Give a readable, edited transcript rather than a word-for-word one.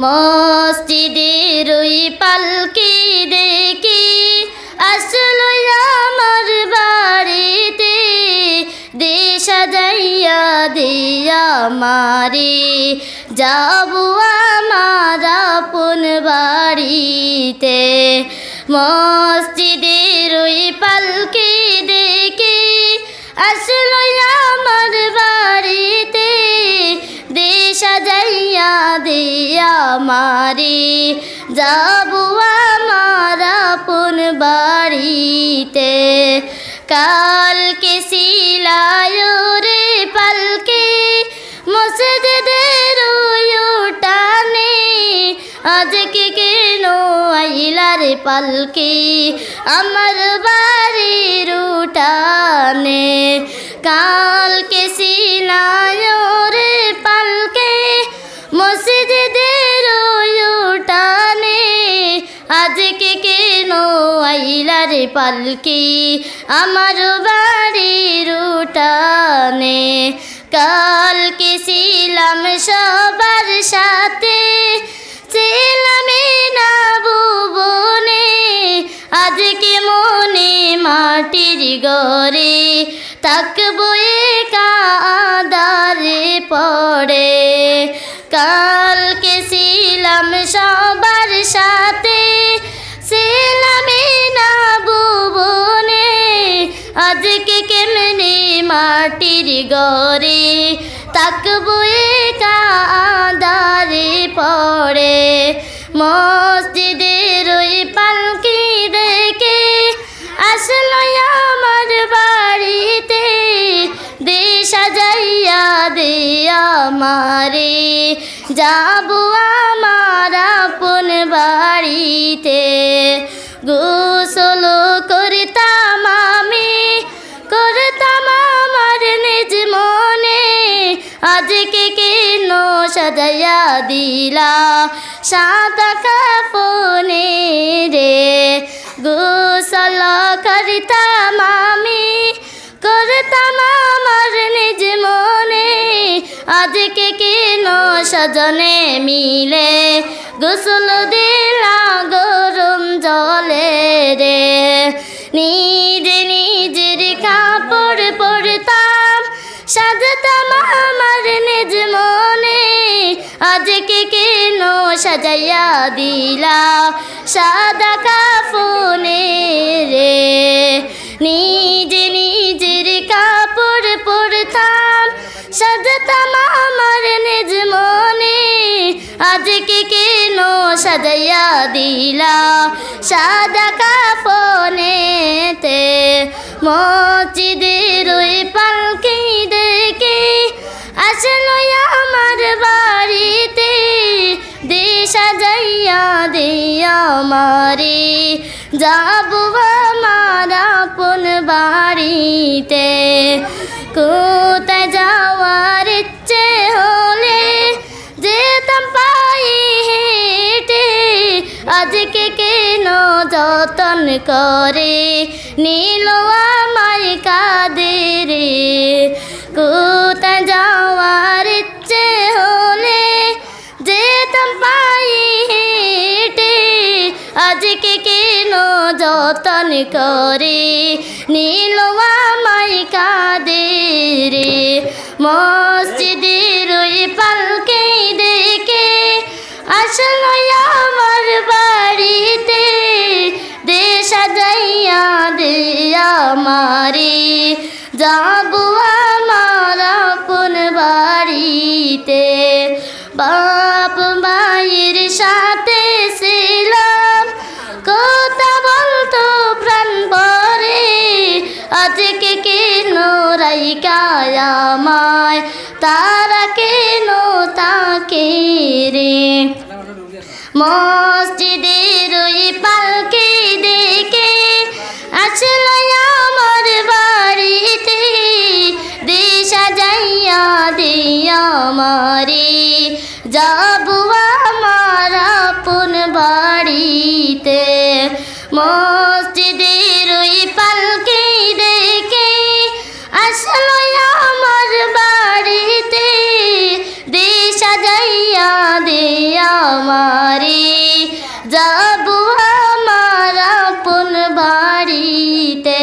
মসজিদের ওই পালকি দেখি আসলো আমার বাড়িতে, দে সাজাইয়া দিয়া আমারে যাবো আমার আপন বাড়িতে। মসজিদের ওই পালকি দেখি আসলো আমার বাড়িতে, দে সাজাইয়া দিয়া আমারে যাবো আমার আপন বাড়িতে। কালকে ছিলায় রে পালকি মসজিদের উঠানে, আজকে কেন আইলা রে পালকি আমার বাড়ির উঠানে। কালকে ছিলায় রে পালকি মসজিদের উঠানে, আজকে কেন আইলা রে পালকি আমার বাড়ির উঠানে। কালকে ছিলাম সবার সাথে, ছিলাম না ভুবনে, আজকে মনে মাটির ঘরে থাকবো একা আঁধারে পড়ে। কালকে ছিলাম সবার সাথে, ছিলাম না ভুবনে, আজকে কেমনে মাটির ঘরে থাকবো একা আঁধারে পড়ে। মসজিদের ওই পালকি দেখে আসলো আমার বাড়িতে, দে সাজাইয়া দে আমারে যাবো আমার আপন বাড়িতে। গোসল করতাম আমি, করতাম আমার নিজ মনে, আজকে কেন সাজাইয়া দিলা সাদা কাফনে রে। গোসল করতাম আমি, করতাম আমার নিজ মনে, আজকে কেন সজনে মিলে গোসল দিলা গরম জলে রে। নিজে নিজের কাপড় পরতাম, সাজতাম আমার নিজ মনে, আজকে কেন সাজাইয়া দিলা সাদা কাফনে রে। নিজে নিজের কাপড় পরতাম, সাজতাম আমার নিজ মনে, আজকে কেন সাজাইয়া দিলা সাদা কাফনেতে। মসজিদের ওই পালকি দেখে আসলো আমার বাড়িতে, দে সাজাইয়া দে আমারে যাবো আমার আপন বাড়িতে। কোথায় যাওয়ার ইচ্ছে হলে যেতাম পায়ে হেঁটে, আজকে কেন যতন করে নিল আমায় কাঁদে রে। কোথায় যাওয়ার ইচ্ছে হলে যেতাম পায়ে হেঁটে, আজকে কেন যতন করে নিল আমায় কাঁদে রে। মসজিদের ওই পালকি দেখে আসলো আমার বাড়িতে, দে সাজাইয়া দে আমারে যাবো আমার আপন বাড়িতে। বাপ মায়ের সাথে ছিলাম কথা বলতো প্রাণ ভরে, আজকে কেন রাইকা আমায় তারা কেন তাকে রে। মসজিদের ওই পালকি দেখে আসলো আমার বাড়িতে, দে সাজাইয়া দে আমারে যাবো আমার আপন বাড়িতে। মসজিদের ওই পালকি দেখে আসলো আমার বাড়িতে, দে সাজাইয়া দে আমারে যাব আমার আপন বাড়িতে।